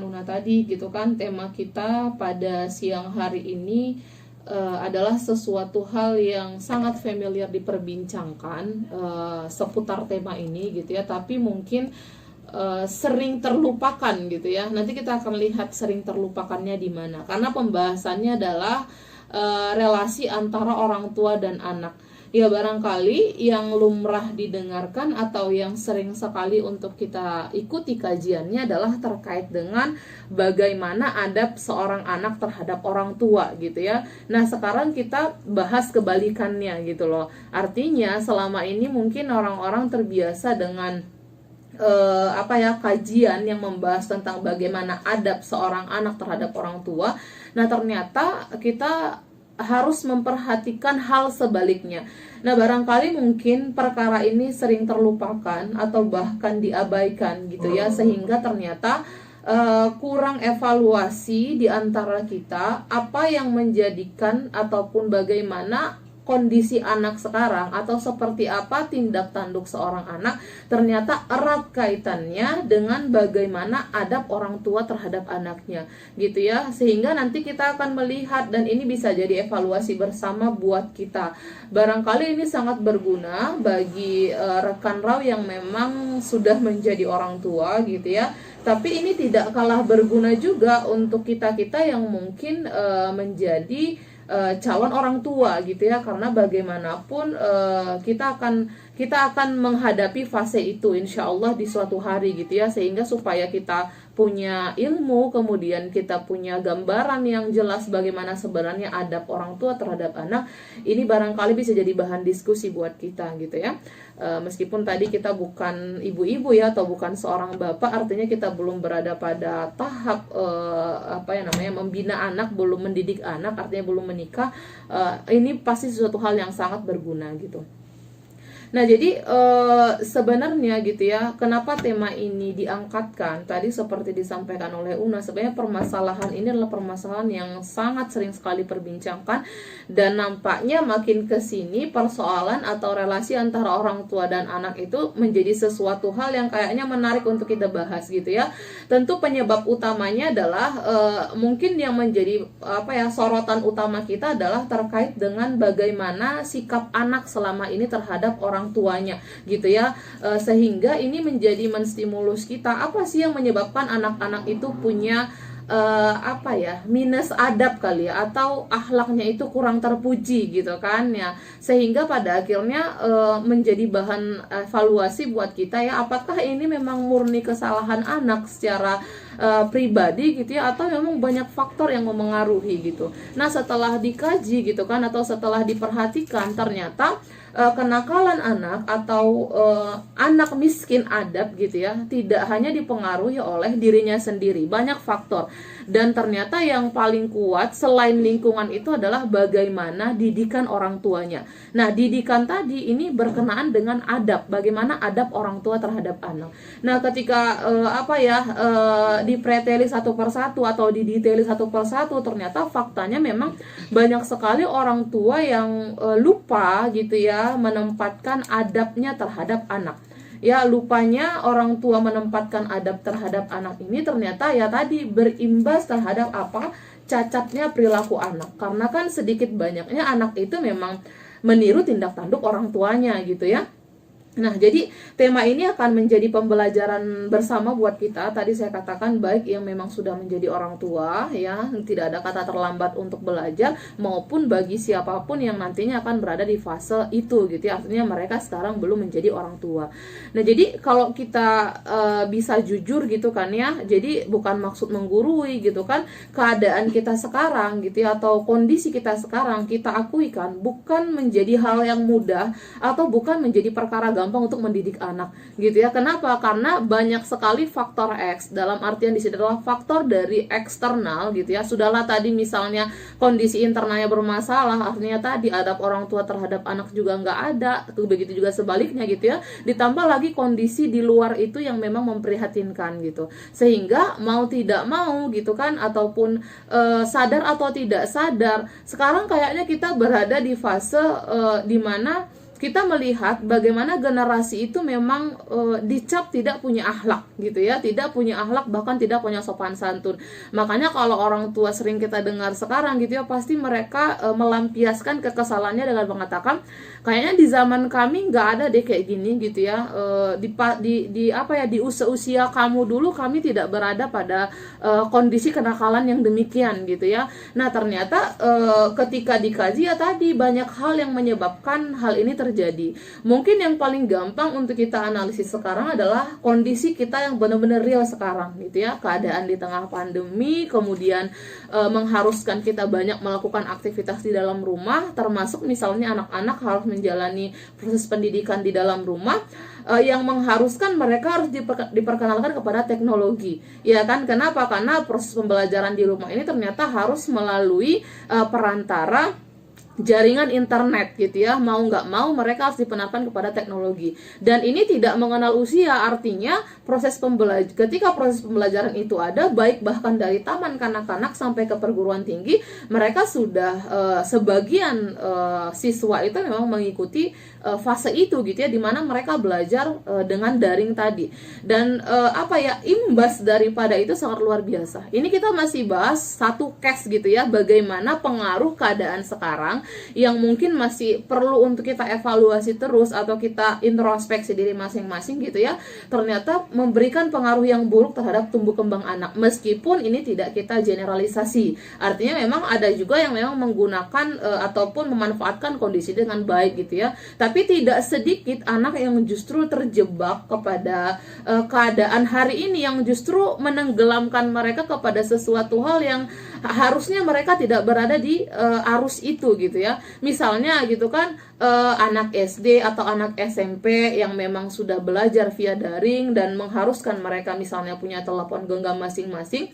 disampaikan Una tadi gitu kan, tema kita pada siang hari ini adalah sesuatu hal yang sangat familiar diperbincangkan seputar tema ini gitu ya, tapi mungkin sering terlupakan gitu ya. Nanti kita akan lihat sering terlupakannya di mana, karena pembahasannya adalah relasi antara orang tua dan anak. Ya, barangkali yang lumrah didengarkan atau yang sering sekali untuk kita ikuti kajiannya adalah terkait dengan bagaimana adab seorang anak terhadap orang tua gitu ya. Nah, sekarang kita bahas kebalikannya gitu loh. Artinya selama ini mungkin orang-orang terbiasa dengan kajian yang membahas tentang bagaimana adab seorang anak terhadap orang tua. Nah, ternyata kita harus memperhatikan hal sebaliknya. Nah, barangkali mungkin perkara ini sering terlupakan atau bahkan diabaikan gitu ya, sehingga ternyata kurang evaluasi di antara kita apa yang menjadikan ataupun bagaimana kondisi anak sekarang atau seperti apa tindak tanduk seorang anak ternyata erat kaitannya dengan bagaimana adab orang tua terhadap anaknya gitu ya, sehingga nanti kita akan melihat dan ini bisa jadi evaluasi bersama buat kita. Barangkali ini sangat berguna bagi rekan raw yang memang sudah menjadi orang tua gitu ya, tapi ini tidak kalah berguna juga untuk kita-kita yang mungkin menjadi calon orang tua gitu ya, karena bagaimanapun kita akan menghadapi fase itu insya Allah di suatu hari gitu ya, sehingga supaya kita punya ilmu, kemudian kita punya gambaran yang jelas bagaimana sebenarnya adab orang tua terhadap anak, ini barangkali bisa jadi bahan diskusi buat kita gitu ya. Meskipun tadi kita bukan ibu-ibu ya, atau bukan seorang bapak, artinya kita belum berada pada tahap membina anak, belum mendidik anak, artinya belum menikah. Ini pasti sesuatu hal yang sangat berguna gitu. Nah, jadi sebenarnya gitu ya, kenapa tema ini diangkatkan? Tadi seperti disampaikan oleh Una, sebenarnya permasalahan ini adalah permasalahan yang sangat sering sekali perbincangkan, dan nampaknya makin kesini persoalan atau relasi antara orang tua dan anak itu menjadi sesuatu hal yang kayaknya menarik untuk kita bahas gitu ya. Tentu penyebab utamanya adalah mungkin yang menjadi sorotan utama kita adalah terkait dengan bagaimana sikap anak selama ini terhadap orang tuanya gitu ya, sehingga ini menjadi menstimulus kita, apa sih yang menyebabkan anak-anak itu punya minus adab kali ya, atau akhlaknya itu kurang terpuji gitu kan ya, sehingga pada akhirnya menjadi bahan evaluasi buat kita ya, apakah ini memang murni kesalahan anak secara pribadi gitu ya, atau memang banyak faktor yang memengaruhi gitu. Nah, setelah dikaji gitu kan, atau setelah diperhatikan, ternyata kenakalan anak atau anak miskin adab gitu ya, tidak hanya dipengaruhi oleh dirinya sendiri, banyak faktor. Dan ternyata yang paling kuat selain lingkungan itu adalah bagaimana didikan orang tuanya. Nah, didikan tadi ini berkenaan dengan adab, bagaimana adab orang tua terhadap anak. Nah, ketika dipreteli satu persatu atau didetaili satu persatu, ternyata faktanya memang banyak sekali orang tua yang lupa gitu ya menempatkan adabnya terhadap anak. Ya, lupanya orang tua menempatkan adab terhadap anak ini ternyata ya tadi berimbas terhadap cacatnya perilaku anak. Karena kan sedikit banyaknya anak itu memang meniru tindak tanduk orang tuanya gitu ya. Nah, jadi tema ini akan menjadi pembelajaran bersama buat kita. Tadi saya katakan baik yang memang sudah menjadi orang tua ya, tidak ada kata terlambat untuk belajar, maupun bagi siapapun yang nantinya akan berada di fase itu gitu ya. Artinya mereka sekarang belum menjadi orang tua. Nah, jadi kalau kita bisa jujur gitu kan ya, jadi bukan maksud menggurui gitu kan, keadaan kita sekarang gitu ya, atau kondisi kita sekarang kita akui kan bukan menjadi hal yang mudah atau bukan menjadi perkara gampang untuk mendidik anak gitu ya. Kenapa? Karena banyak sekali faktor X, dalam artian di sini adalah faktor dari eksternal gitu ya. Sudahlah tadi misalnya kondisi internalnya bermasalah, artinya tadi adab orang tua terhadap anak juga nggak ada, begitu juga sebaliknya gitu ya. Ditambah lagi kondisi di luar itu yang memang memprihatinkan gitu, sehingga mau tidak mau gitu kan, ataupun sadar atau tidak sadar, sekarang kayaknya kita berada di fase dimana kita melihat bagaimana generasi itu memang dicap tidak punya akhlak gitu ya, tidak punya akhlak, bahkan tidak punya sopan santun. Makanya kalau orang tua sering kita dengar sekarang gitu ya, pasti mereka melampiaskan kekesalannya dengan mengatakan kayaknya di zaman kami nggak ada deh kayak gini gitu ya. Di apa ya, di usia kamu dulu kami tidak berada pada kondisi kenakalan yang demikian gitu ya. Nah ternyata ketika dikaji ya tadi banyak hal yang menyebabkan hal ini terjadi. Mungkin yang paling gampang untuk kita analisis sekarang adalah kondisi kita yang benar-benar real sekarang gitu ya. Keadaan di tengah pandemi, kemudian mengharuskan kita banyak melakukan aktivitas di dalam rumah, termasuk misalnya anak-anak harus menjalani proses pendidikan di dalam rumah, yang mengharuskan mereka harus diperkenalkan kepada teknologi, ya kan? Kenapa? Karena proses pembelajaran di rumah ini ternyata harus melalui perantara jaringan internet gitu ya. Mau nggak mau mereka harus dipenarkan kepada teknologi, dan ini tidak mengenal usia. Artinya ketika proses pembelajaran itu ada, baik bahkan dari taman kanak-kanak sampai ke perguruan tinggi, mereka sudah sebagian siswa itu memang mengikuti fase itu gitu ya, dimana mereka belajar dengan daring tadi. Dan imbas daripada itu sangat luar biasa. Ini kita masih bahas satu case gitu ya, bagaimana pengaruh keadaan sekarang yang mungkin masih perlu untuk kita evaluasi terus atau kita introspeksi diri masing-masing gitu ya, ternyata memberikan pengaruh yang buruk terhadap tumbuh kembang anak. Meskipun ini tidak kita generalisasi, artinya memang ada juga yang memang menggunakan ataupun memanfaatkan kondisi dengan baik gitu ya, tapi tidak sedikit anak yang justru terjebak kepada keadaan hari ini, yang justru menenggelamkan mereka kepada sesuatu hal yang harusnya mereka tidak berada di arus itu gitu ya. Misalnya gitu kan, anak SD atau anak SMP yang memang sudah belajar via daring dan mengharuskan mereka misalnya punya telepon genggam masing-masing,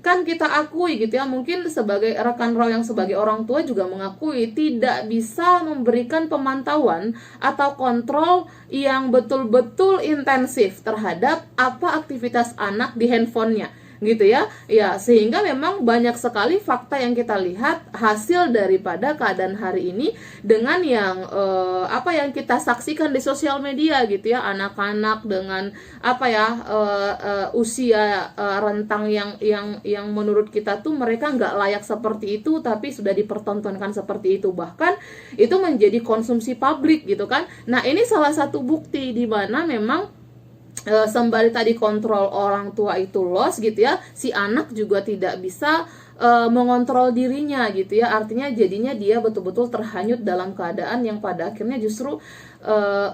kan kita akui gitu ya, mungkin sebagai rekan Raw yang sebagai orang tua juga mengakui tidak bisa memberikan pemantauan atau kontrol yang betul-betul intensif terhadap apa aktivitas anak di handphonenya gitu ya. Ya, sehingga memang banyak sekali fakta yang kita lihat hasil daripada keadaan hari ini dengan yang yang kita saksikan di sosial media gitu ya, anak-anak dengan usia rentang yang menurut kita tuh mereka nggak layak seperti itu, tapi sudah dipertontonkan seperti itu, bahkan itu menjadi konsumsi publik gitu kan. Nah, ini salah satu bukti di mana memang sembari tadi kontrol orang tua itu loss gitu ya, si anak juga tidak bisa mengontrol dirinya gitu ya. Artinya jadinya dia betul-betul terhanyut dalam keadaan yang pada akhirnya justru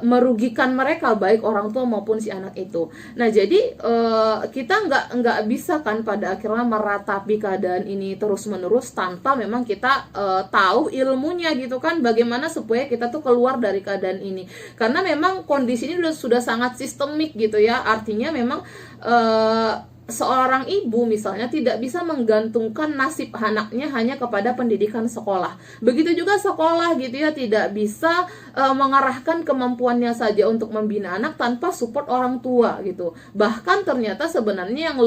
merugikan mereka, baik orang tua maupun si anak itu. Nah, jadi kita nggak bisa kan pada akhirnya meratapi keadaan ini terus-menerus tanpa memang kita tahu ilmunya gitu kan, bagaimana supaya kita tuh keluar dari keadaan ini. Karena memang kondisi ini sudah sangat sistemik gitu ya. Artinya memang seorang ibu misalnya tidak bisa menggantungkan nasib anaknya hanya kepada pendidikan sekolah. Begitu juga sekolah gitu ya, tidak bisa mengarahkan kemampuannya saja untuk membina anak tanpa support orang tua gitu. Bahkan ternyata sebenarnya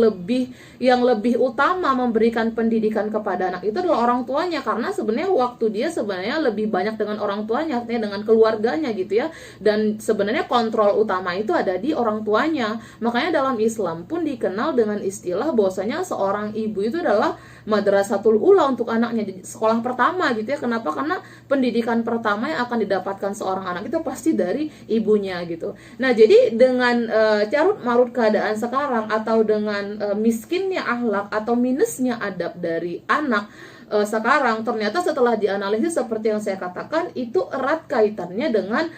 yang lebih utama memberikan pendidikan kepada anak itu adalah orang tuanya, karena sebenarnya waktu dia sebenarnya lebih banyak dengan orang tuanya, artinya dengan keluarganya gitu ya. Dan sebenarnya kontrol utama itu ada di orang tuanya. Makanya dalam Islam pun dikenal dengan istilah bahwasanya seorang ibu itu adalah madrasatul ula untuk anaknya, sekolah pertama gitu ya. Kenapa? Karena pendidikan pertama yang akan didapatkan seorang anak itu pasti dari ibunya gitu. Nah, jadi dengan carut marut keadaan sekarang atau dengan miskinnya akhlak atau minusnya adab dari anak sekarang, ternyata setelah dianalisis seperti yang saya katakan, itu erat kaitannya dengan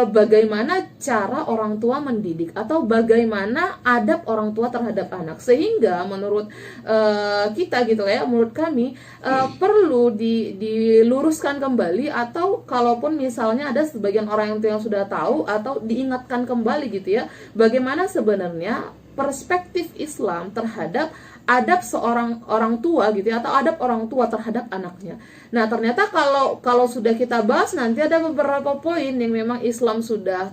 bagaimana cara orang tua mendidik atau bagaimana adab orang tua terhadap anak. Sehingga menurut kita gitu ya, menurut kami perlu diluruskan kembali, atau kalaupun misalnya ada sebagian orang yang sudah tahu, atau diingatkan kembali gitu ya, bagaimana sebenarnya perspektif Islam terhadap adab seorang orang tua gitu ya, atau adab orang tua terhadap anaknya. Nah, ternyata kalau sudah kita bahas, nanti ada beberapa poin yang memang Islam sudah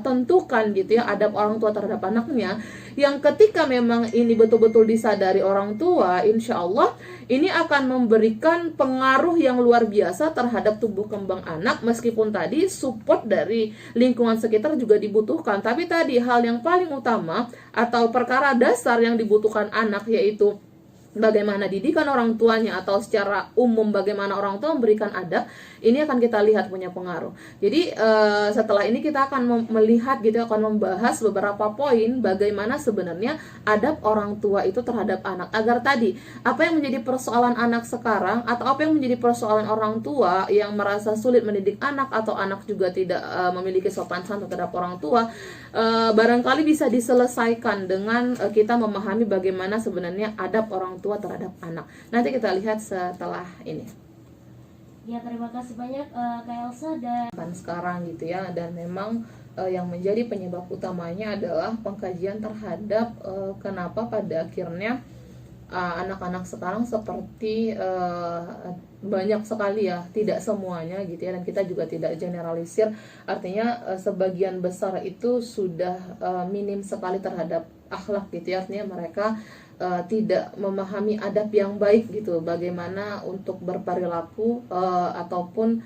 tentukan gitu ya, adab orang tua terhadap anaknya, yang ketika memang ini betul-betul disadari orang tua, insya Allah ini akan memberikan pengaruh yang luar biasa terhadap tumbuh kembang anak. Meskipun tadi support dari lingkungan sekitar juga dibutuhkan, tapi tadi hal yang paling utama atau perkara dasar yang dibutuhkan anak yaitu bagaimana didikan orang tuanya, atau secara umum bagaimana orang tua memberikan adab, ini akan kita lihat punya pengaruh. Jadi setelah ini kita akan melihat gitu, akan membahas beberapa poin bagaimana sebenarnya adab orang tua itu terhadap anak, agar tadi apa yang menjadi persoalan anak sekarang atau apa yang menjadi persoalan orang tua yang merasa sulit mendidik anak, atau anak juga tidak memiliki sopan santun terhadap orang tua, barangkali bisa diselesaikan dengan kita memahami bagaimana sebenarnya adab orang tua terhadap anak. Nanti kita lihat setelah ini. Ya, terima kasih banyak Kak Elsa. Dan sekarang gitu ya, dan memang yang menjadi penyebab utamanya adalah pengkajian terhadap kenapa pada akhirnya anak-anak sekarang seperti banyak sekali ya, tidak semuanya gitu ya, dan kita juga tidak generalisir, artinya sebagian besar itu sudah minim sekali terhadap akhlak gitu ya, artinya mereka tidak memahami adab yang baik gitu, bagaimana untuk berperilaku ataupun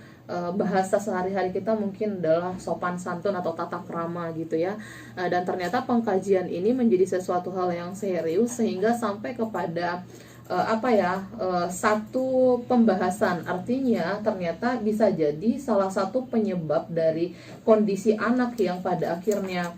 bahasa sehari-hari kita mungkin adalah sopan santun atau tata krama gitu ya. Dan ternyata pengkajian ini menjadi sesuatu hal yang serius sehingga sampai kepada satu pembahasan. Artinya ternyata bisa jadi salah satu penyebab dari kondisi anak yang pada akhirnya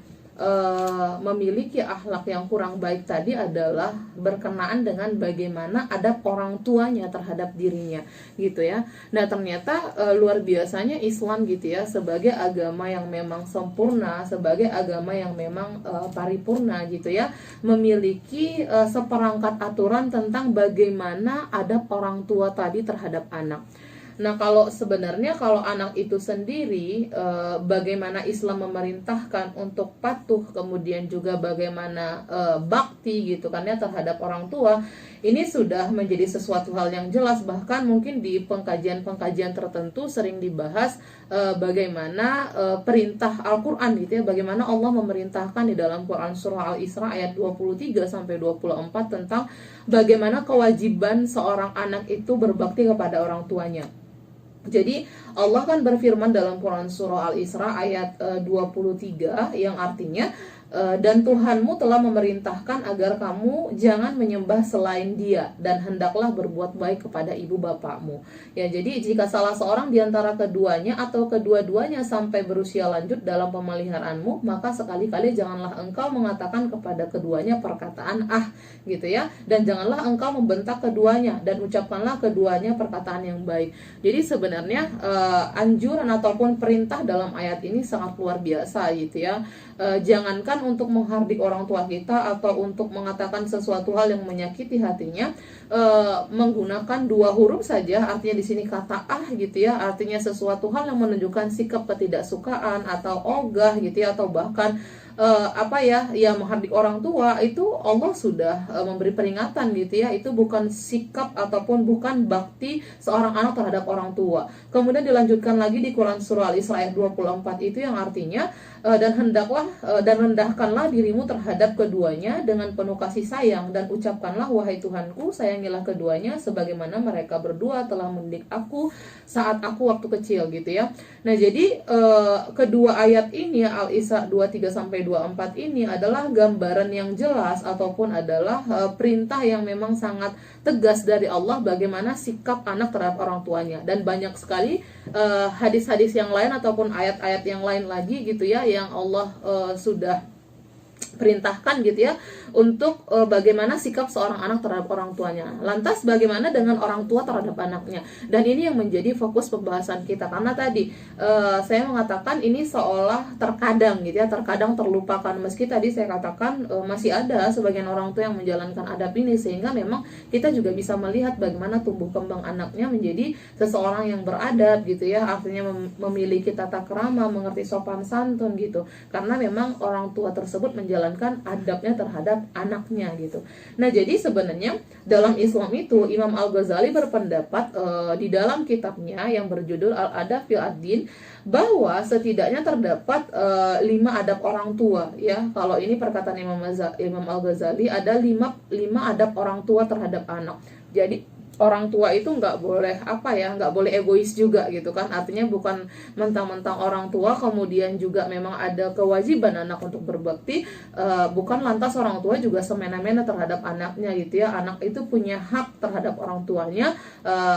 memiliki akhlak yang kurang baik tadi adalah berkenaan dengan bagaimana adab orang tuanya terhadap dirinya gitu ya. Nah ternyata luar biasanya Islam gitu ya, sebagai agama yang memang sempurna, sebagai agama yang memang paripurna gitu ya, memiliki seperangkat aturan tentang bagaimana adab orang tua tadi terhadap anak. Nah kalau sebenarnya kalau anak itu sendiri bagaimana Islam memerintahkan untuk patuh, kemudian juga bagaimana bakti gitu kan ya terhadap orang tua, ini sudah menjadi sesuatu hal yang jelas. Bahkan mungkin di pengkajian-pengkajian tertentu sering dibahas bagaimana perintah Al-Quran gitu ya, bagaimana Allah memerintahkan di dalam Quran surah Al-Isra ayat 23 sampai 24 tentang bagaimana kewajiban seorang anak itu berbakti kepada orang tuanya. Jadi Allah kan berfirman dalam Quran surah Al-Isra ayat 23 yang artinya dan Tuhanmu telah memerintahkan agar kamu jangan menyembah selain Dia, dan hendaklah berbuat baik kepada ibu bapakmu. Ya, jadi jika salah seorang di antara keduanya atau kedua-duanya sampai berusia lanjut dalam pemeliharaanmu, maka sekali-kali janganlah engkau mengatakan kepada keduanya perkataan gitu ya, dan janganlah engkau membentak keduanya, dan ucapkanlah keduanya perkataan yang baik. Jadi sebenarnya anjuran ataupun perintah dalam ayat ini sangat luar biasa gitu ya. Jangankan untuk menghardik orang tua kita atau untuk mengatakan sesuatu hal yang menyakiti hatinya, menggunakan 2 huruf saja, artinya di sini kata gitu ya, artinya sesuatu hal yang menunjukkan sikap ketidaksukaan atau ogah gitu ya, atau bahkan menghardik orang tua, itu Allah sudah memberi peringatan gitu ya, itu bukan sikap ataupun bukan bakti seorang anak terhadap orang tua. Kemudian dilanjutkan lagi di Quran surah Al-Isra ayat 24 itu yang artinya dan rendahkanlah dirimu terhadap keduanya dengan penuh kasih sayang, dan ucapkanlah wahai Tuhanku, sayangilah keduanya sebagaimana mereka berdua telah mendidik aku saat aku waktu kecil gitu ya. Nah jadi kedua ayat ini Al-Isra 23 sampai 24 ini adalah gambaran yang jelas ataupun adalah perintah yang memang sangat tegas dari Allah bagaimana sikap anak terhadap orang tuanya. Dan banyak sekali hadis-hadis yang lain ataupun ayat-ayat yang lain lagi gitu ya, yang Allah sudah perintahkan gitu ya untuk bagaimana sikap seorang anak terhadap orang tuanya. Lantas bagaimana dengan orang tua terhadap anaknya? Dan ini yang menjadi fokus pembahasan kita, karena tadi saya mengatakan ini seolah terkadang gitu ya, terkadang terlupakan, meski tadi saya katakan masih ada sebagian orang tua yang menjalankan adab ini, sehingga memang kita juga bisa melihat bagaimana tumbuh kembang anaknya menjadi seseorang yang beradab gitu ya, artinya memiliki tata krama, mengerti sopan santun gitu, karena memang orang tua tersebut menjalankan adabnya terhadap anaknya gitu. Nah, jadi sebenarnya dalam Islam itu Imam Al-Ghazali berpendapat di dalam kitabnya yang berjudul Al-Adab fil Ad-Din bahwa setidaknya terdapat 5 adab orang tua ya. Kalau ini perkataan Imam Al-Ghazali ada 5 adab orang tua terhadap anak. Jadi orang tua itu nggak boleh nggak boleh egois juga gitu kan. Artinya bukan mentang-mentang orang tua kemudian juga memang ada kewajiban anak untuk berbakti, bukan lantas orang tua juga semena-mena terhadap anaknya gitu ya. Anak itu punya hak terhadap orang tuanya,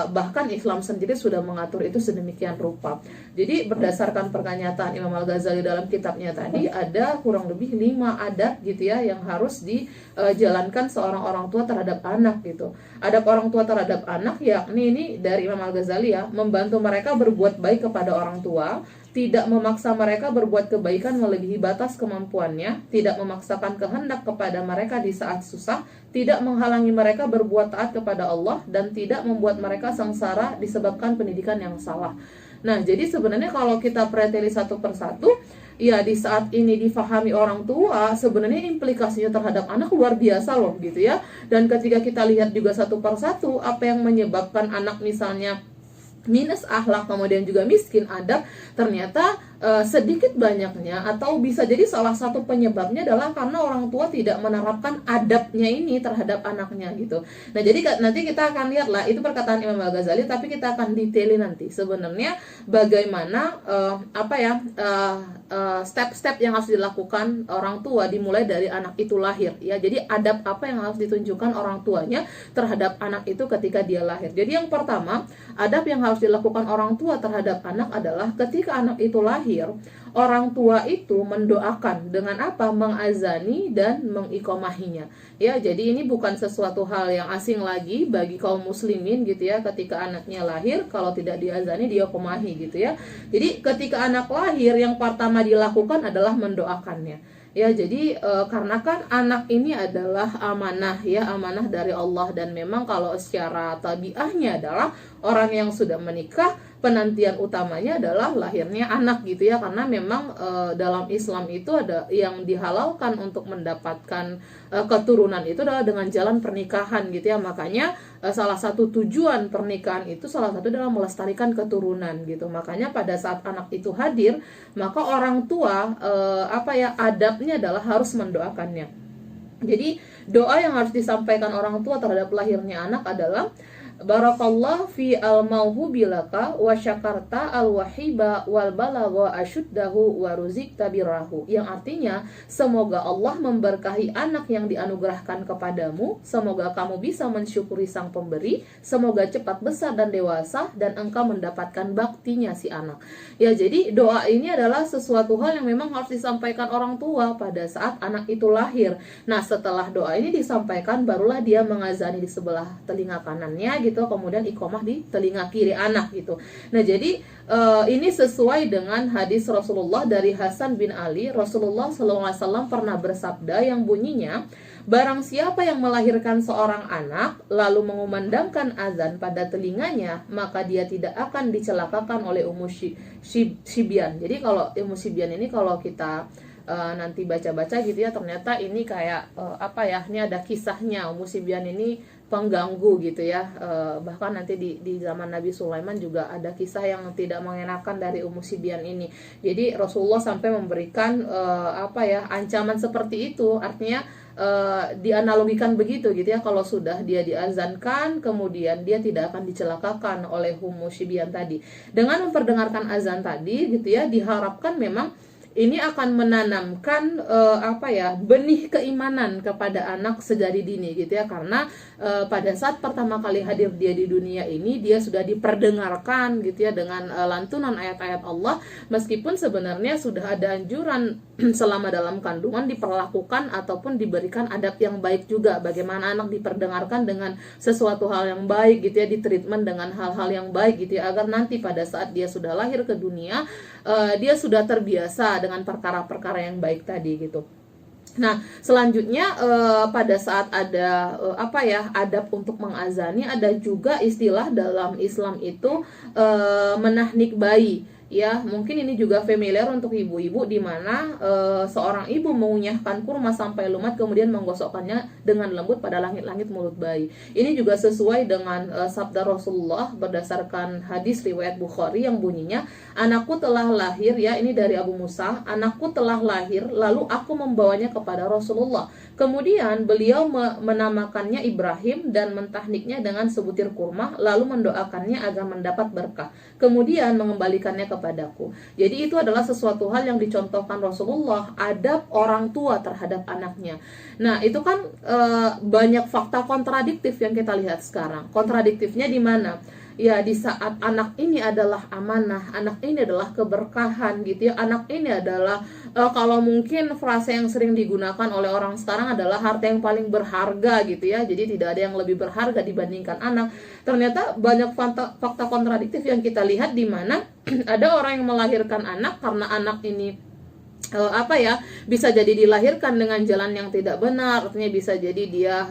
bahkan Islam sendiri sudah mengatur itu sedemikian rupa. Jadi berdasarkan pernyataan Imam Al-Ghazali dalam kitabnya tadi, ada kurang lebih 5 adab gitu ya yang harus dijalankan seorang orang tua terhadap anak gitu. Adab orang tua terhadap anak yakni ini dari Imam Al-Ghazali ya, membantu mereka berbuat baik kepada orang tua, tidak memaksa mereka berbuat kebaikan melebihi batas kemampuannya, tidak memaksakan kehendak kepada mereka di saat susah, tidak menghalangi mereka berbuat taat kepada Allah, dan tidak membuat mereka sengsara disebabkan pendidikan yang salah. Nah, jadi sebenarnya kalau kita preteli satu persatu, ya di saat ini difahami orang tua, sebenarnya implikasinya terhadap anak luar biasa loh gitu ya. Dan ketika kita lihat juga satu persatu apa yang menyebabkan anak misalnya minus akhlak kemudian juga miskin adab, ternyata sedikit banyaknya atau bisa jadi salah satu penyebabnya adalah karena orang tua tidak menerapkan adabnya ini terhadap anaknya gitu. Nah, jadi nanti kita akan lihat lah, itu perkataan Imam Al-Ghazali, tapi kita akan detailin nanti sebenarnya bagaimana step-step yang harus dilakukan orang tua dimulai dari anak itu lahir ya. Jadi adab apa yang harus ditunjukkan orang tuanya terhadap anak itu ketika dia lahir. Jadi yang pertama, adab yang harus dilakukan orang tua terhadap anak adalah ketika anak itu lahir, orang tua itu mendoakan dengan apa? Mengazani dan mengiqomahinya. Ya, jadi ini bukan sesuatu hal yang asing lagi bagi kaum muslimin gitu ya. Ketika anaknya lahir, kalau tidak diazani, diiqomahi gitu ya. Jadi ketika anak lahir, yang pertama dilakukan adalah mendoakannya. Ya, jadi karena kan anak ini adalah amanah ya, amanah dari Allah, dan memang kalau secara tabiahnya adalah orang yang sudah menikah, penantian utamanya adalah lahirnya anak gitu ya, karena memang dalam Islam itu ada yang dihalalkan untuk mendapatkan keturunan itu adalah dengan jalan pernikahan gitu ya. Makanya salah satu tujuan pernikahan itu salah satu adalah melestarikan keturunan gitu. Makanya pada saat anak itu hadir, maka orang tua adabnya adalah harus mendoakannya. Jadi doa yang harus disampaikan orang tua terhadap lahirnya anak adalah Barakallah fi al-mauhubi laka wa syakarta al-wahiba wal balagha asyuddahu wa ruzikta birrahu, yang artinya semoga Allah memberkahi anak yang dianugerahkan kepadamu, semoga kamu bisa mensyukuri sang pemberi, semoga cepat besar dan dewasa dan engkau mendapatkan baktinya si anak. Ya, jadi doa ini adalah sesuatu hal yang memang harus disampaikan orang tua pada saat anak itu lahir. Nah, setelah doa ini disampaikan, barulah dia mengazani di sebelah telinga kanannya gitu, kemudian iqomah di telinga kiri anak gitu. Nah, jadi ini sesuai dengan hadis Rasulullah dari Hasan bin Ali. Rasulullah SAW pernah bersabda yang bunyinya, barang siapa yang melahirkan seorang anak lalu mengumandangkan azan pada telinganya, maka dia tidak akan dicelakakan oleh Sibyan. Jadi kalau Ummu Sibyan ini kalau kita nanti baca-baca gitu ya, ternyata ini kayak ini ada kisahnya. Ummu Sibyan ini pengganggu gitu ya, bahkan nanti di zaman Nabi Sulaiman juga ada kisah yang tidak mengenakan dari Ummu Sibyan ini. Jadi Rasulullah sampai memberikan ancaman seperti itu, artinya dianalogikan begitu gitu ya, kalau sudah dia diazankan kemudian dia tidak akan dicelakakan oleh Ummu Sibyan tadi. Dengan memperdengarkan azan tadi gitu ya, diharapkan memang ini akan menanamkan benih keimanan kepada anak sejadi dini gitu ya, karena pada saat pertama kali hadir dia di dunia ini, dia sudah diperdengarkan gitu ya dengan lantunan ayat-ayat Allah, meskipun sebenarnya sudah ada anjuran selama dalam kandungan diperlakukan ataupun diberikan adab yang baik juga, bagaimana anak diperdengarkan dengan sesuatu hal yang baik gitu ya, ditreatment dengan hal-hal yang baik gitu ya, agar nanti pada saat dia sudah lahir ke dunia, dia sudah terbiasa dengan perkara-perkara yang baik tadi gitu. Nah, selanjutnya pada saat ada adab untuk mengazani, ada juga istilah dalam Islam itu menahnik bayi. Ya, mungkin ini juga familiar untuk ibu-ibu di mana seorang ibu mengunyahkan kurma sampai lumat kemudian menggosokkannya dengan lembut pada langit-langit mulut bayi. Ini juga sesuai dengan sabda Rasulullah berdasarkan hadis riwayat Bukhari yang bunyinya, anakku telah lahir, ya ini dari Abu Musa, anakku telah lahir lalu aku membawanya kepada Rasulullah. Kemudian beliau menamakannya Ibrahim dan mentahniknya dengan sebutir kurma lalu mendoakannya agar mendapat berkah. Kemudian mengembalikannya kepadaku. Jadi itu adalah sesuatu hal yang dicontohkan Rasulullah, adab orang tua terhadap anaknya. Nah, itu kan banyak fakta kontradiktif yang kita lihat sekarang. Kontradiktifnya di mana? Ya, di saat anak ini adalah amanah, anak ini adalah keberkahan gitu ya. Anak ini adalah kalau mungkin frase yang sering digunakan oleh orang sekarang adalah harta yang paling berharga gitu ya. Jadi tidak ada yang lebih berharga dibandingkan anak. Ternyata banyak fakta kontradiktif yang kita lihat di mana ada orang yang melahirkan anak karena anak ini bisa jadi dilahirkan dengan jalan yang tidak benar, artinya bisa jadi dia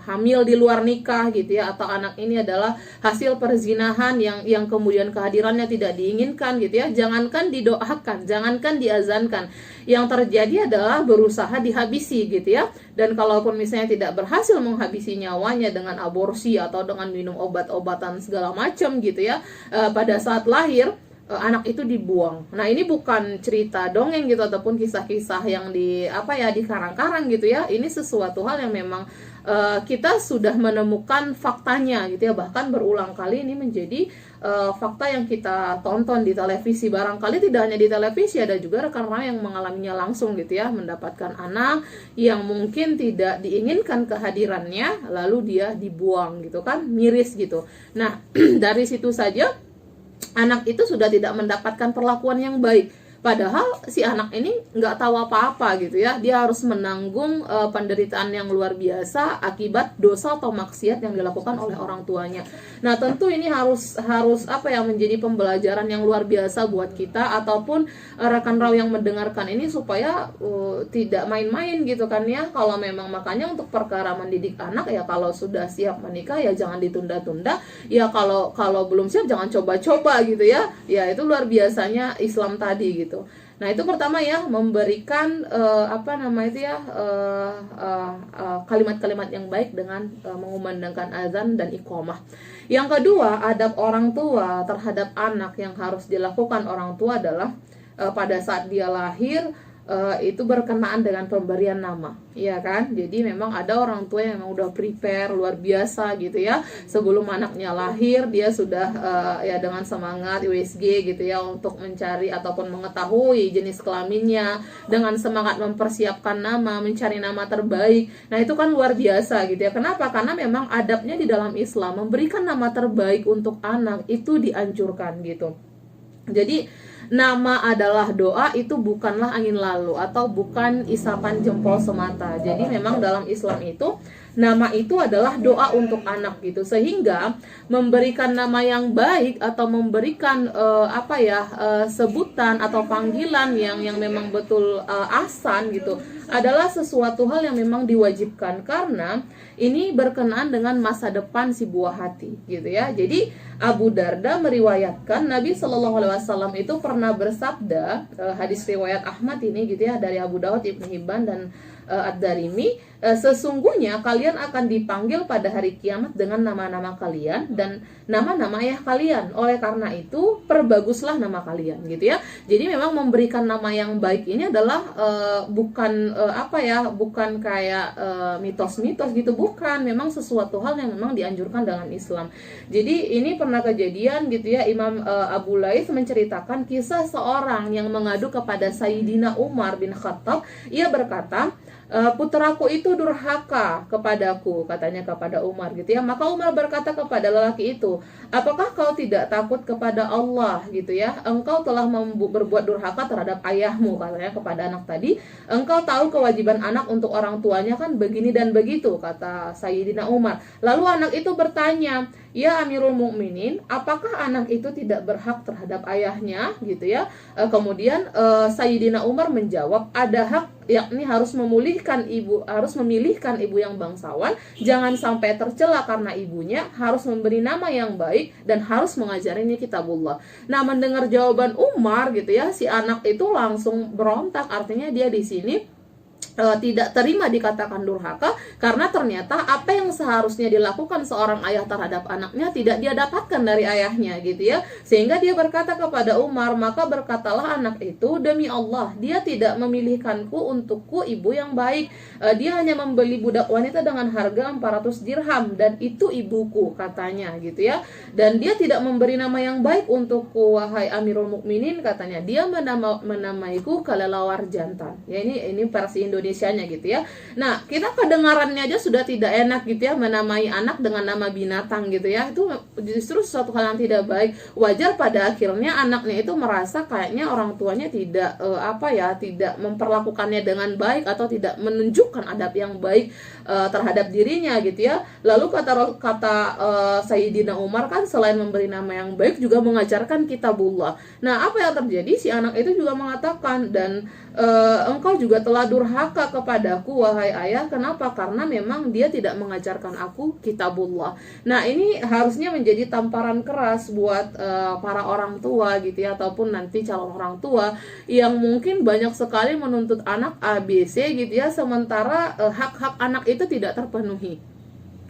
hamil di luar nikah gitu ya, atau anak ini adalah hasil perzinahan yang kemudian kehadirannya tidak diinginkan gitu ya. Jangankan didoakan, jangankan diazankan, yang terjadi adalah berusaha dihabisi gitu ya. Dan kalaupun misalnya tidak berhasil menghabisi nyawanya dengan aborsi atau dengan minum obat-obatan segala macam gitu ya, pada saat lahir anak itu dibuang. Nah, ini bukan cerita dongeng gitu ataupun kisah-kisah yang dikarang-karang gitu ya. Ini sesuatu hal yang memang kita sudah menemukan faktanya gitu ya. Bahkan berulang kali ini menjadi fakta yang kita tonton di televisi. Barangkali tidak hanya di televisi, ada juga rekan-rekan yang mengalaminya langsung gitu ya, mendapatkan anak yang mungkin tidak diinginkan kehadirannya lalu dia dibuang gitu kan, miris gitu. Nah, dari situ saja anak itu sudah tidak mendapatkan perlakuan yang baik. Padahal si anak ini nggak tahu apa-apa gitu ya. Dia harus menanggung penderitaan yang luar biasa akibat dosa atau maksiat yang dilakukan oleh orang tuanya. Nah, tentu ini harus menjadi pembelajaran yang luar biasa buat kita ataupun rekan raw yang mendengarkan ini supaya tidak main-main gitu kan ya. Kalau memang makanya untuk perkara mendidik anak ya, kalau sudah siap menikah ya jangan ditunda-tunda. Ya kalau belum siap jangan coba-coba gitu ya. Ya itu luar biasanya Islam tadi gitu. Nah, itu pertama ya, memberikan kalimat-kalimat yang baik dengan mengumandangkan azan dan iqamah. Yang kedua, adab orang tua terhadap anak yang harus dilakukan orang tua adalah pada saat dia lahir itu berkenaan dengan pemberian nama, ya kan? Jadi memang ada orang tua yang memang udah prepare luar biasa gitu ya. Sebelum anaknya lahir dia sudah dengan semangat USG gitu ya untuk mencari ataupun mengetahui jenis kelaminnya, dengan semangat mempersiapkan nama, mencari nama terbaik. Nah, itu kan luar biasa gitu ya. Kenapa? Karena memang adabnya di dalam Islam memberikan nama terbaik untuk anak itu dianjurkan gitu. Jadi nama adalah doa, itu bukanlah angin lalu atau bukan isapan jempol semata. Jadi memang dalam Islam itu nama itu adalah doa untuk anak gitu. Sehingga memberikan nama yang baik atau memberikan sebutan atau panggilan yang memang betul ahsan gitu adalah sesuatu hal yang memang diwajibkan, karena ini berkenaan dengan masa depan si buah hati gitu ya. Jadi Abu Darda meriwayatkan Nabi Shallallahu Alaihi Wasallam itu pernah bersabda, hadis riwayat Ahmad ini gitu ya, dari Abu Dawud, Ibnu Hibban dan Ad-Darimi, sesungguhnya kalian akan dipanggil pada hari kiamat dengan nama-nama kalian dan nama-nama ayah kalian. Oleh karena itu perbaguslah nama kalian gitu ya. Jadi memang memberikan nama yang baik ini adalah bukan kayak mitos-mitos gitu, bukan. Memang sesuatu hal yang memang dianjurkan dalam Islam. Jadi ini pernah kejadian gitu ya, Imam Abu Laits menceritakan kisah seorang yang mengadu kepada Sayyidina Umar bin Khattab. Ia berkata, putraku itu durhaka kepadaku, katanya kepada Umar gitu ya. Maka Umar berkata kepada lelaki itu, apakah kau tidak takut kepada Allah gitu ya? Engkau telah berbuat durhaka terhadap ayahmu, katanya kepada anak tadi. Engkau tahu kewajiban anak untuk orang tuanya kan begini dan begitu, kata Sayyidina Umar. Lalu anak itu bertanya, ya Amirul Mukminin, apakah anak itu tidak berhak terhadap ayahnya gitu ya? Kemudian Sayyidina Umar menjawab, ada hak, yakni harus memilihkan ibu yang bangsawan, jangan sampai tercela karena ibunya, harus memberi nama yang baik dan harus mengajarinya kitabullah. Nah, mendengar jawaban Umar gitu ya, si anak itu langsung berontak, artinya dia di sini tidak terima dikatakan durhaka, karena ternyata apa yang seharusnya dilakukan seorang ayah terhadap anaknya tidak dia dapatkan dari ayahnya gitu ya. Sehingga dia berkata kepada Umar, maka berkatalah anak itu, demi Allah, dia tidak memilihkanku untukku ibu yang baik. Dia hanya membeli budak wanita dengan harga 400 dirham dan itu ibuku, katanya gitu ya. Dan dia tidak memberi nama yang baik untukku, wahai Amirul Mukminin, katanya. Dia menamaiku kelelawar jantan. Ya, ini versi Indonesianya gitu ya. Nah, kita kedengarannya aja sudah tidak enak gitu ya, menamai anak dengan nama binatang gitu ya. Itu justru suatu hal yang tidak baik. Wajar pada akhirnya anaknya itu merasa kayaknya orang tuanya tidak tidak memperlakukannya dengan baik atau tidak menunjukkan adab yang baik terhadap dirinya gitu ya. Lalu kata Sayyidina Umar kan, selain memberi nama yang baik juga mengajarkan kitabullah. Nah, apa yang terjadi? Si anak itu juga mengatakan, dan engkau juga telah durhaka kepadaku wahai ayah. Kenapa? Karena memang dia tidak mengajarkan aku kitabullah. Nah, ini harusnya menjadi tamparan keras buat para orang tua gitu ya, ataupun nanti calon orang tua yang mungkin banyak sekali menuntut anak ABC gitu ya, sementara hak-hak anak itu tidak terpenuhi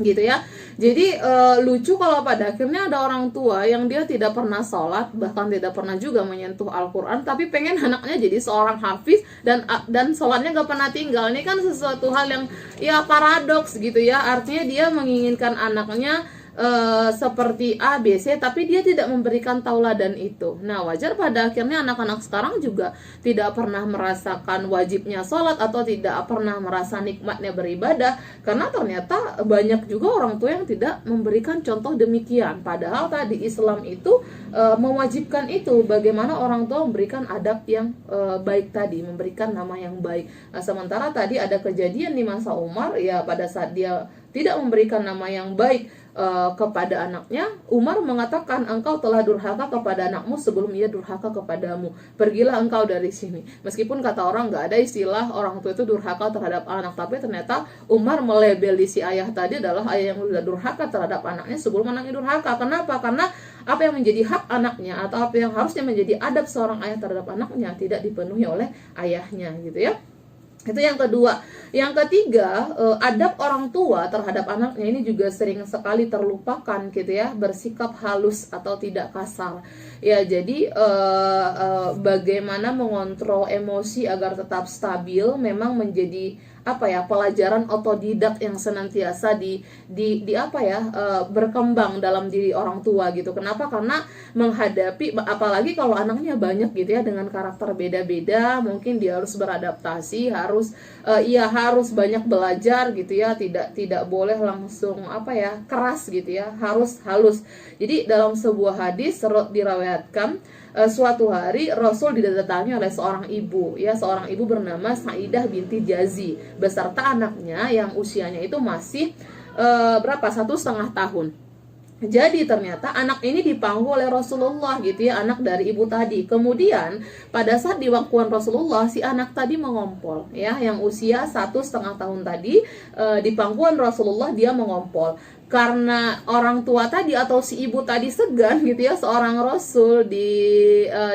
gitu ya. Jadi lucu kalau pada akhirnya ada orang tua yang dia tidak pernah sholat, bahkan tidak pernah juga menyentuh Al-Quran, tapi pengen anaknya jadi seorang hafiz dan sholatnya gak pernah tinggal. Ini kan sesuatu hal yang ya paradoks gitu ya. Artinya dia menginginkan anaknya seperti A, B, C, tapi dia tidak memberikan tauladan itu. Nah, wajar pada akhirnya anak-anak sekarang juga tidak pernah merasakan wajibnya sholat atau tidak pernah merasa nikmatnya beribadah, karena ternyata banyak juga orang tua yang tidak memberikan contoh demikian. Padahal tadi Islam itu mewajibkan itu, bagaimana orang tua memberikan adab yang baik tadi, memberikan nama yang baik. Nah, sementara tadi ada kejadian di masa Umar ya, pada saat dia tidak memberikan nama yang baik kepada anaknya, Umar mengatakan, engkau telah durhaka kepada anakmu sebelum ia durhaka kepadamu, pergilah engkau dari sini. Meskipun kata orang nggak ada istilah orang tua itu durhaka terhadap anak, tapi ternyata Umar melabeli si ayah tadi adalah ayah yang sudah durhaka terhadap anaknya sebelum anaknya durhaka. Kenapa? Karena apa yang menjadi hak anaknya atau apa yang harusnya menjadi adab seorang ayah terhadap anaknya tidak dipenuhi oleh ayahnya gitu ya. Itu yang kedua. Yang ketiga, adab orang tua terhadap anaknya ini juga sering sekali terlupakan gitu ya, bersikap halus atau tidak kasar. Ya, jadi bagaimana mengontrol emosi agar tetap stabil memang menjadi pelajaran otodidak yang senantiasa berkembang dalam diri orang tua gitu. Kenapa? Karena menghadapi, apalagi kalau anaknya banyak gitu ya, dengan karakter beda-beda, mungkin dia harus beradaptasi, harus banyak belajar gitu ya, tidak boleh langsung keras gitu ya, harus halus. Jadi dalam sebuah hadis diriwayatkan, suatu hari Rasul didatangi oleh seorang ibu bernama Saidah binti Jazi beserta anaknya yang usianya itu masih 1,5 tahun. Jadi ternyata anak ini dipangku oleh Rasulullah gitu ya, anak dari ibu tadi. Kemudian pada saat di pangkuan Rasulullah, si anak tadi mengompol ya, yang usia 1,5 tahun tadi, di pangkuan Rasulullah dia mengompol. Karena orang tua tadi atau si ibu tadi segan gitu ya, seorang Rasul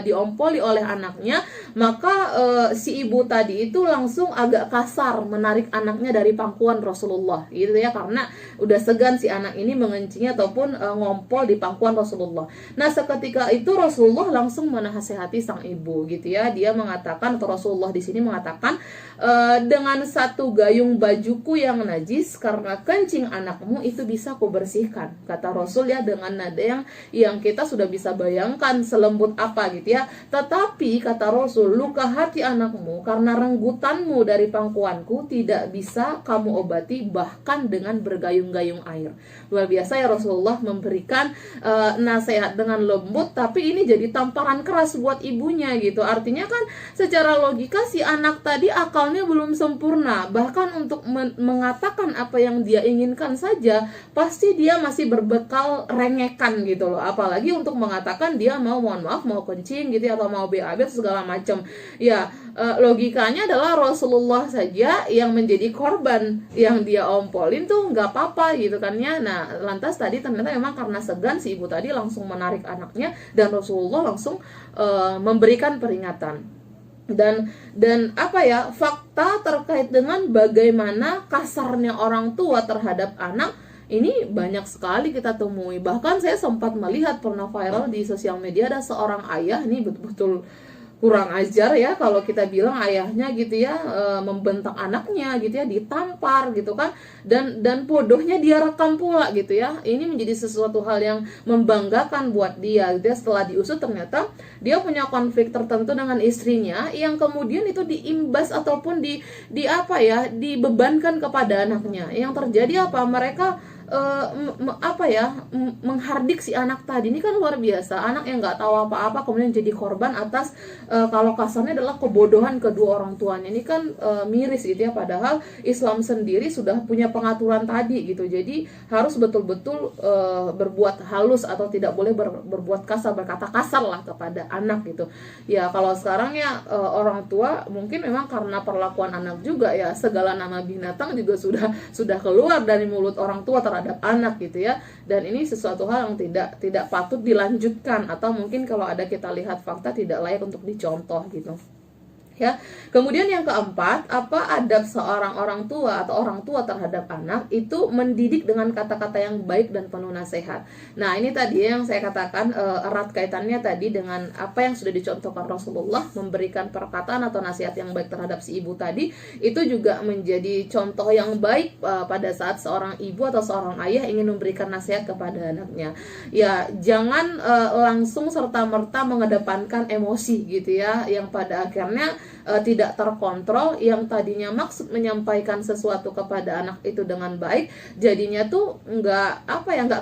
diompoli oleh anaknya, maka si ibu tadi itu langsung agak kasar menarik anaknya dari pangkuan Rasulullah gitu ya, karena udah segan si anak ini mengencingnya ataupun ngompol di pangkuan Rasulullah. Nah, seketika itu Rasulullah langsung menasehati sang ibu gitu ya. Dia mengatakan, atau Rasulullah di sini mengatakan, dengan satu gayung bajuku yang najis karena kencing anakmu itu bisa aku bersihkan, kata Rasul ya, dengan nada yang kita sudah bisa bayangkan selembut apa gitu ya. Tetapi kata Rasul, luka hati anakmu karena renggutanmu dari pangkuanku tidak bisa kamu obati bahkan dengan bergayung-gayung air. Luar biasa ya, Rasulullah memberikan nasihat dengan lembut, tapi ini jadi tamparan keras buat ibunya gitu. Artinya kan secara logika si anak tadi akalnya belum sempurna, bahkan untuk mengatakan apa yang dia inginkan saja pasti dia masih berbekal rengekan gitu loh, apalagi untuk mengatakan dia mau, mohon maaf, mau kencing gitu ya, atau mau BAB atau segala macam. Ya, logikanya adalah Rasulullah saja yang menjadi korban, yang dia ompolin tuh nggak apa-apa gitu kan ya. Nah, lantas tadi ternyata memang karena segan, si ibu tadi langsung menarik anaknya, dan Rasulullah langsung memberikan peringatan. Dan apa ya, fakta terkait dengan bagaimana kasarnya orang tua terhadap anak ini banyak sekali kita temui. Bahkan saya sempat melihat, pernah viral di sosial media, ada seorang ayah, ini betul-betul kurang ajar ya kalau kita bilang ayahnya gitu ya, membentak anaknya gitu ya, ditampar gitu kan, dan bodohnya dia rekam pula gitu ya. Ini menjadi sesuatu hal yang membanggakan buat dia gitu ya. Setelah diusut ternyata dia punya konflik tertentu dengan istrinya, yang kemudian itu diimbas ataupun di apa ya, dibebankan kepada anaknya. Yang terjadi apa, mereka menghardik si anak tadi. Ini kan luar biasa, anak yang nggak tahu apa-apa kemudian jadi korban atas kalau kasarnya adalah kebodohan kedua orang tuanya. Ini kan miris gitu ya, padahal Islam sendiri sudah punya pengaturan tadi gitu. Jadi harus betul-betul berbuat halus atau tidak boleh berbuat kasar, berkata kasar lah kepada anak gitu. Ya kalau sekarang ya orang tua mungkin memang karena perlakuan anak juga ya, segala nama binatang juga sudah keluar dari mulut orang tua terhadap anak gitu ya. Dan ini sesuatu hal yang tidak patut dilanjutkan, atau mungkin kalau ada kita lihat fakta tidak layak untuk dicontoh gitu ya. Kemudian yang keempat, apa adab seorang orang tua atau orang tua terhadap anak itu mendidik dengan kata-kata yang baik dan penuh nasihat. Nah ini tadi yang saya katakan erat kaitannya tadi dengan apa yang sudah dicontohkan Rasulullah, memberikan perkataan atau nasihat yang baik terhadap si ibu tadi. Itu juga menjadi contoh yang baik pada saat seorang ibu atau seorang ayah ingin memberikan nasihat kepada anaknya. Ya jangan langsung serta-merta mengedepankan emosi gitu ya, yang pada akhirnya tidak terkontrol. Yang tadinya maksud menyampaikan sesuatu kepada anak itu dengan baik, jadinya tuh nggak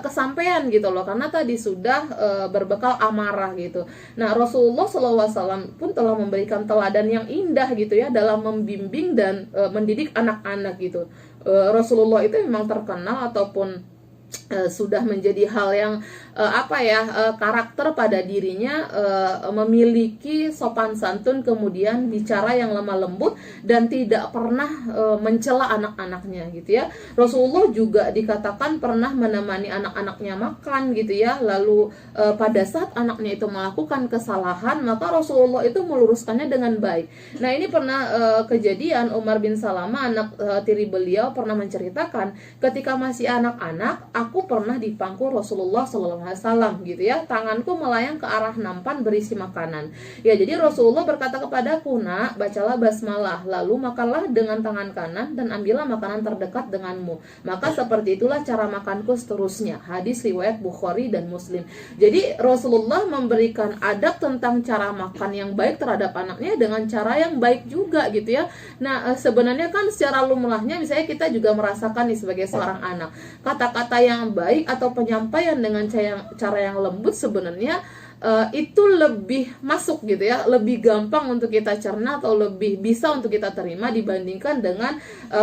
kesampaian gitu loh, karena tadi sudah berbekal amarah gitu. Nah Rasulullah SAW pun telah memberikan teladan yang indah gitu ya dalam membimbing dan mendidik anak-anak gitu. Rasulullah itu memang terkenal ataupun sudah menjadi hal yang karakter pada dirinya, memiliki sopan santun, kemudian bicara yang lemah lembut dan tidak pernah mencela anak-anaknya gitu ya. Rasulullah juga dikatakan pernah menemani anak-anaknya makan gitu ya. Lalu pada saat anaknya itu melakukan kesalahan, maka Rasulullah itu meluruskannya dengan baik. Nah ini pernah kejadian, Umar bin Salamah, anak tiri beliau, pernah menceritakan ketika masih anak-anak, aku pernah dipangku Rasulullah SAW gitu ya, tanganku melayang ke arah nampan berisi makanan. Ya jadi Rasulullah berkata kepadaku, nak, bacalah basmalah, lalu makanlah dengan tangan kanan dan ambillah makanan terdekat denganmu. Maka seperti itulah cara makanku seterusnya. Hadis riwayat Bukhari dan Muslim. Jadi Rasulullah memberikan adab tentang cara makan yang baik terhadap anaknya dengan cara yang baik juga gitu ya. Nah sebenarnya kan secara lumrahnya misalnya kita juga merasakan nih sebagai seorang anak, kata-kata yang baik atau penyampaian dengan cara yang lembut sebenarnya itu lebih masuk gitu ya, lebih gampang untuk kita cerna atau lebih bisa untuk kita terima dibandingkan dengan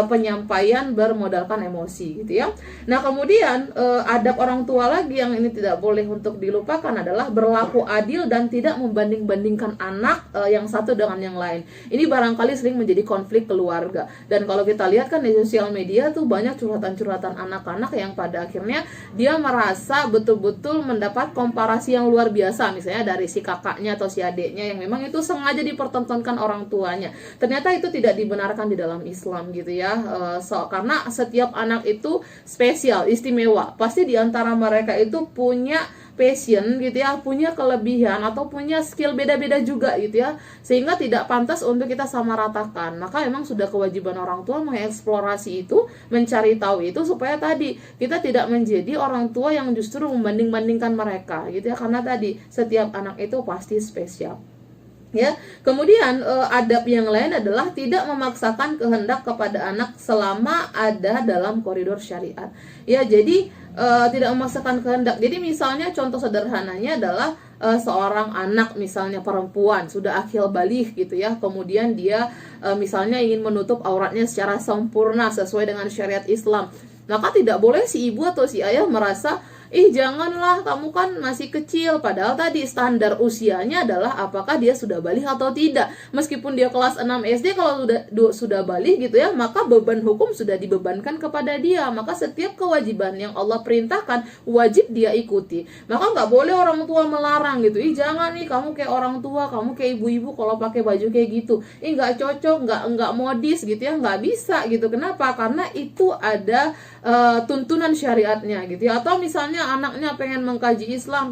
penyampaian bermodalkan emosi gitu ya. Nah kemudian adab orang tua lagi yang ini tidak boleh untuk dilupakan adalah berlaku adil dan tidak membanding-bandingkan anak yang satu dengan yang lain. Ini barangkali sering menjadi konflik keluarga, dan kalau kita lihat kan di sosial media tuh banyak curhatan-curhatan anak-anak yang pada akhirnya dia merasa betul-betul mendapat komparasi yang luar biasa, misalnya dari si kakaknya atau si adiknya yang memang itu sengaja dipertontonkan orang tuanya. Ternyata itu tidak dibenarkan di dalam Islam gitu ya. Karena setiap anak itu spesial, istimewa. Pasti di antara mereka itu punya passion gitu ya, punya kelebihan atau punya skill beda-beda juga gitu ya, sehingga tidak pantas untuk kita samaratakan. Maka memang sudah kewajiban orang tua mengeksplorasi itu, mencari tahu itu, supaya tadi kita tidak menjadi orang tua yang justru membanding-bandingkan mereka gitu ya, karena tadi setiap anak itu pasti spesial. Ya, kemudian adab yang lain adalah tidak memaksakan kehendak kepada anak selama ada dalam koridor syariat. Ya, jadi tidak memaksakan kehendak. Jadi misalnya contoh sederhananya adalah seorang anak misalnya perempuan sudah akil baligh gitu ya, kemudian dia misalnya ingin menutup auratnya secara sempurna sesuai dengan syariat Islam. maka tidak boleh si ibu atau si ayah merasa, ih janganlah, kamu kan masih kecil. Padahal tadi standar usianya adalah apakah dia sudah balik atau tidak. Meskipun dia kelas 6 SD, kalau sudah balik gitu ya, maka beban hukum sudah dibebankan kepada dia. Maka setiap kewajiban yang Allah perintahkan wajib dia ikuti. Maka nggak boleh orang tua melarang gitu, ih jangan nih kamu kayak orang tua, kamu kayak ibu-ibu kalau pakai baju kayak gitu, ih nggak cocok, nggak modis gitu ya, nggak bisa gitu. Kenapa? Karena itu ada tuntunan syariatnya gitu ya. Atau misalnya anaknya pengen mengkaji Islam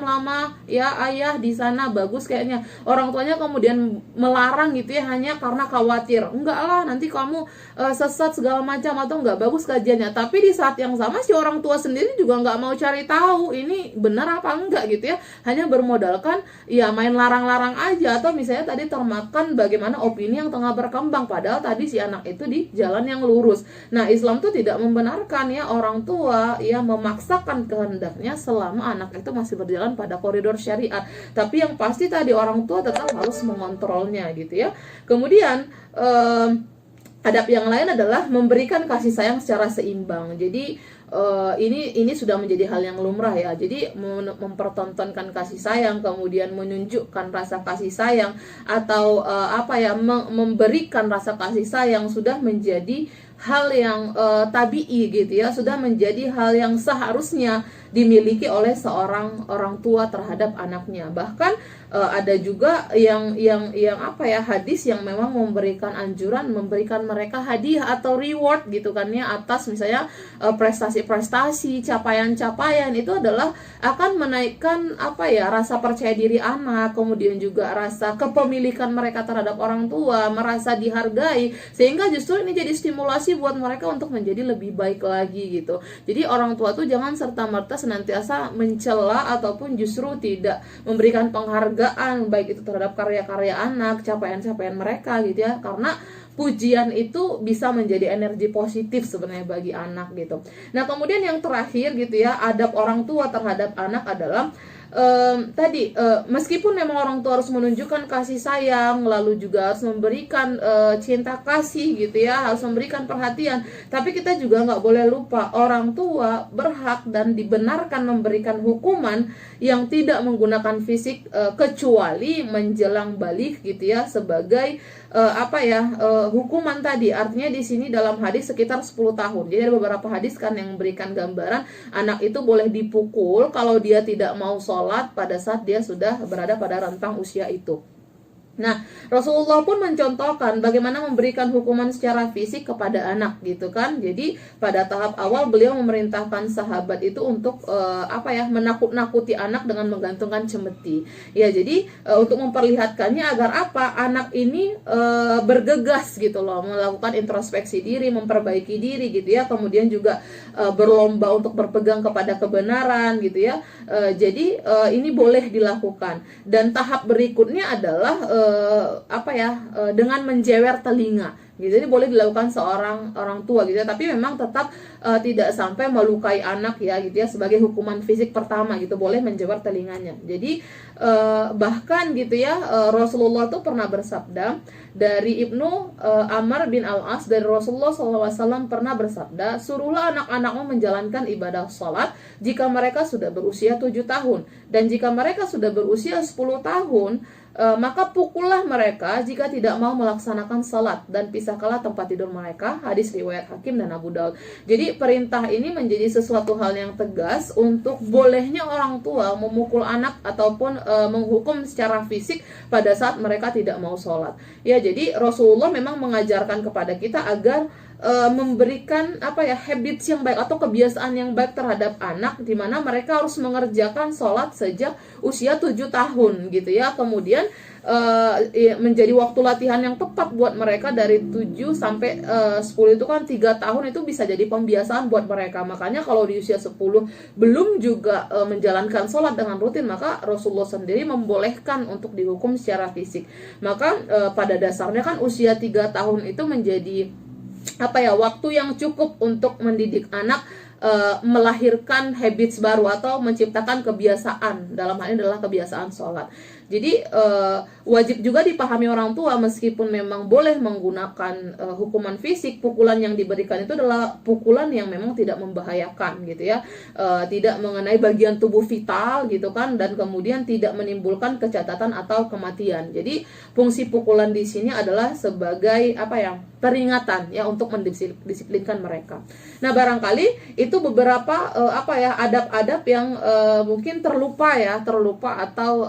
lama ya, ayah di sana bagus kayaknya, orang tuanya kemudian melarang gitu ya hanya karena khawatir, enggak lah nanti kamu sesat segala macam atau enggak bagus kajiannya. Tapi di saat yang sama si orang tua sendiri juga enggak mau cari tahu ini benar apa enggak gitu ya, hanya bermodalkan ya main larang-larang aja. Atau misalnya tadi termakan bagaimana opini yang tengah berkembang, padahal tadi si anak itu di jalan yang lurus. Nah, Islam tuh tidak membenarkan ya orang tua ya memaksakan kehendaknya selama anak itu masih berjalan pada koridor syariat. Tapi yang pasti tadi orang tua tetap harus mengontrolnya gitu ya. Kemudian adab yang lain adalah memberikan kasih sayang secara seimbang. Jadi ini sudah menjadi hal yang lumrah ya. Jadi mempertontonkan kasih sayang, kemudian menunjukkan rasa kasih sayang, atau memberikan rasa kasih sayang sudah menjadi hal yang tabi'i gitu ya, sudah menjadi hal yang seharusnya dimiliki oleh seorang orang tua terhadap anaknya. Bahkan ada juga yang hadis yang memang memberikan anjuran, memberikan mereka hadiah atau reward gitu kan ya, atas misalnya prestasi-prestasi, capaian-capaian. Itu adalah akan menaikkan rasa percaya diri anak, kemudian juga rasa kepemilikan mereka terhadap orang tua, merasa dihargai, sehingga justru ini jadi stimulasi buat mereka untuk menjadi lebih baik lagi gitu. Jadi orang tua tuh jangan serta-merta senantiasa mencela ataupun justru tidak memberikan penghargaan baik itu terhadap karya-karya anak, capaian-capaian mereka gitu ya, karena pujian itu bisa menjadi energi positif sebenarnya bagi anak gitu. Nah, kemudian yang terakhir gitu ya, adab orang tua terhadap anak adalah meskipun memang orang tua harus menunjukkan kasih sayang, lalu juga harus memberikan cinta kasih gitu ya, harus memberikan perhatian, tapi kita juga nggak boleh lupa orang tua berhak dan dibenarkan memberikan hukuman yang tidak menggunakan fisik kecuali menjelang balik gitu ya, sebagai hukuman tadi. Artinya di sini dalam hadis sekitar 10 tahun. Jadi ada beberapa hadis kan yang memberikan gambaran anak itu boleh dipukul kalau dia tidak mau sholat pada saat dia sudah berada pada rentang usia itu. Nah, Rasulullah pun mencontohkan bagaimana memberikan hukuman secara fisik kepada anak gitu kan. Jadi pada tahap awal beliau memerintahkan sahabat itu untuk menakut-nakuti anak dengan menggantungkan cemeti. Ya, jadi untuk memperlihatkannya agar anak ini bergegas gitu loh, melakukan introspeksi diri, memperbaiki diri gitu ya. Kemudian juga berlomba untuk berpegang kepada kebenaran gitu ya. Jadi ini boleh dilakukan. Dan tahap berikutnya adalah dengan menjewer telinga gitu. Jadi boleh dilakukan seorang orang tua gitu ya, tapi memang tetap tidak sampai melukai anak ya gitu ya, sebagai hukuman fisik pertama gitu, boleh menjewer telinganya. Jadi bahkan gitu ya, Rasulullah tuh pernah bersabda, dari Ibnu Amr bin Al-As, dari Rasulullah SAW pernah bersabda, suruhlah anak-anakmu menjalankan ibadah sholat jika mereka sudah berusia 7 tahun, dan jika mereka sudah berusia 10 tahun, maka pukullah mereka jika tidak mau melaksanakan salat, dan pisahkanlah tempat tidur mereka. Hadis riwayat Hakim dan Abu Daud. Jadi perintah ini menjadi sesuatu hal yang tegas untuk bolehnya orang tua memukul anak ataupun menghukum secara fisik pada saat mereka tidak mau salat. Ya, jadi Rasulullah memang mengajarkan kepada kita agar memberikan habits yang baik atau kebiasaan yang baik terhadap anak, di mana mereka harus mengerjakan sholat sejak usia 7 tahun gitu ya. Kemudian menjadi waktu latihan yang tepat buat mereka dari 7 sampai 10 itu kan 3 tahun, itu bisa jadi pembiasaan buat mereka. Makanya kalau di usia 10 belum juga menjalankan sholat dengan rutin, maka Rasulullah sendiri membolehkan untuk dihukum secara fisik. Maka pada dasarnya kan usia 3 tahun itu menjadi waktu yang cukup untuk mendidik anak melahirkan habits baru atau menciptakan kebiasaan, dalam hal ini adalah kebiasaan sholat. Jadi wajib juga dipahami orang tua, meskipun memang boleh menggunakan hukuman fisik, pukulan yang diberikan itu adalah pukulan yang memang tidak membahayakan gitu ya, tidak mengenai bagian tubuh vital gitu kan, dan kemudian tidak menimbulkan kecacatan atau kematian. Jadi fungsi pukulan di sini adalah sebagai apa ya, peringatan ya, untuk mendisiplinkan mereka. Nah, barangkali itu beberapa adab-adab yang mungkin terlupa atau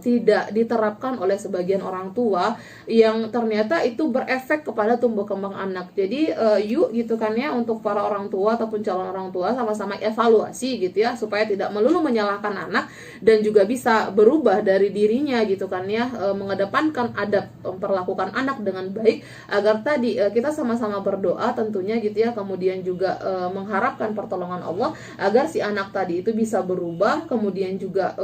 tidak diterapkan oleh sebagian orang tua, yang ternyata itu berefek kepada tumbuh kembang anak. Jadi yuk gitu kan ya, untuk para orang tua ataupun calon orang tua sama-sama evaluasi gitu ya, supaya tidak melulu menyalahkan anak dan juga bisa berubah dari dirinya gitu kan ya, mengedepankan adab, memperlakukan anak dengan baik, agar tadi kita sama-sama berdoa tentunya gitu ya, kemudian juga mengharapkan pertolongan Allah agar si anak tadi itu bisa berubah, kemudian juga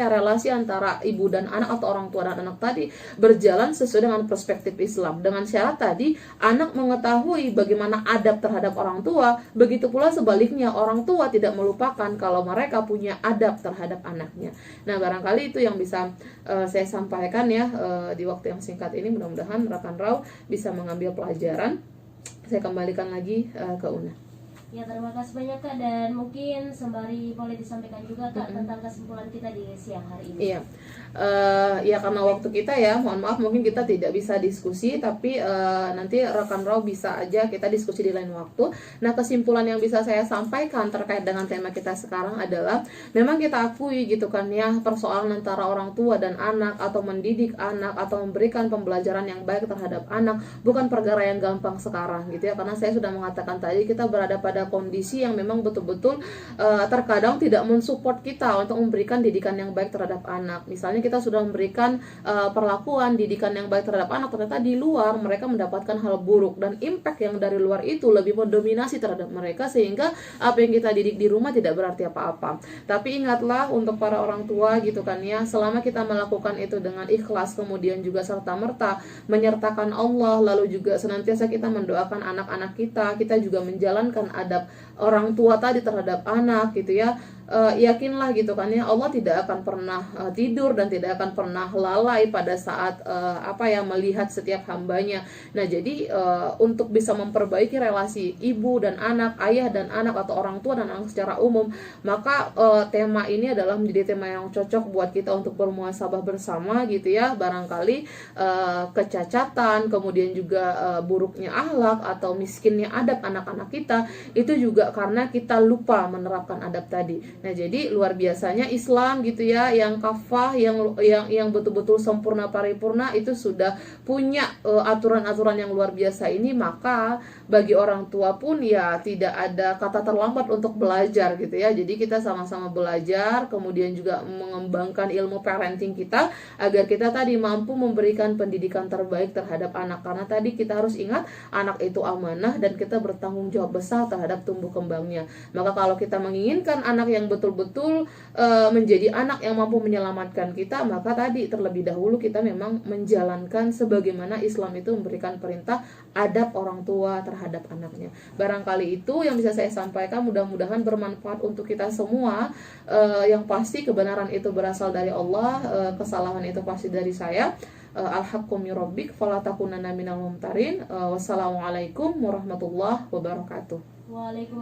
relasi antara ibu dan anak atau orang tua dan anak tadi berjalan sesuai dengan perspektif Islam, dengan syarat tadi anak mengetahui bagaimana adab terhadap orang tua, begitu pula sebaliknya orang tua tidak melupakan kalau mereka punya adab terhadap anaknya. Nah, barangkali itu yang bisa saya sampaikan ya di waktu yang singkat ini. Mudah-mudahan rekan Rau bisa mengambil pelajaran. Saya kembalikan lagi ke Una. Ya, terima kasih banyak Kak, dan mungkin sembari boleh disampaikan juga Kak tentang kesimpulan kita di siang hari ini. Iya, ya karena waktu kita ya, mohon maaf mungkin kita tidak bisa diskusi, tapi nanti rekan Rau bisa aja kita diskusi di lain waktu. Nah, kesimpulan yang bisa saya sampaikan terkait dengan tema kita sekarang adalah, memang kita akui gitu kan ya, persoalan antara orang tua dan anak, atau mendidik anak, atau memberikan pembelajaran yang baik terhadap anak, bukan perkara yang gampang sekarang gitu ya, karena saya sudah mengatakan tadi, kita berada pada kondisi yang memang betul-betul terkadang tidak mensupport kita untuk memberikan didikan yang baik terhadap anak. Misalnya kita sudah memberikan perlakuan didikan yang baik terhadap anak, ternyata di luar mereka mendapatkan hal buruk, dan impact yang dari luar itu lebih mendominasi terhadap mereka, sehingga apa yang kita didik di rumah tidak berarti apa-apa. Tapi ingatlah untuk para orang tua gitu kan ya, selama kita melakukan itu dengan ikhlas, kemudian juga serta-merta menyertakan Allah, lalu juga senantiasa kita mendoakan anak-anak kita juga menjalankan adab orang tua tadi terhadap anak gitu ya, yakinlah gitu kan ya, Allah tidak akan pernah tidur dan tidak akan pernah lalai pada saat melihat setiap hambanya. Nah, jadi untuk bisa memperbaiki relasi ibu dan anak, ayah dan anak, atau orang tua dan anak secara umum, maka tema ini adalah menjadi tema yang cocok buat kita untuk bermuhasabah bersama gitu ya. Barangkali kecacatan, kemudian juga buruknya akhlak atau miskinnya adab anak-anak kita itu juga karena kita lupa menerapkan adab tadi. Nah, jadi luar biasanya Islam gitu ya, yang kafah, yang betul-betul sempurna paripurna, itu sudah punya aturan-aturan yang luar biasa ini. Maka bagi orang tua pun ya tidak ada kata terlambat untuk belajar gitu ya. Jadi kita sama-sama belajar, kemudian juga mengembangkan ilmu parenting kita agar kita tadi mampu memberikan pendidikan terbaik terhadap anak. Karena tadi kita harus ingat, anak itu amanah dan kita bertanggung jawab besar terhadap tumbuh kembangnya. Maka kalau kita menginginkan anak yang betul-betul menjadi anak yang mampu menyelamatkan kita, maka tadi terlebih dahulu kita memang menjalankan sebagaimana Islam itu memberikan perintah adab orang tua terhadap anaknya. Barangkali itu yang bisa saya sampaikan, mudah-mudahan bermanfaat untuk kita semua. Yang pasti kebenaran itu berasal dari Allah, kesalahan itu pasti dari saya. Al-haqqu min rabbik fala takunanna minal mumtarin. Wassalamualaikum warahmatullahi wabarakatuh. Waalaikumsalam.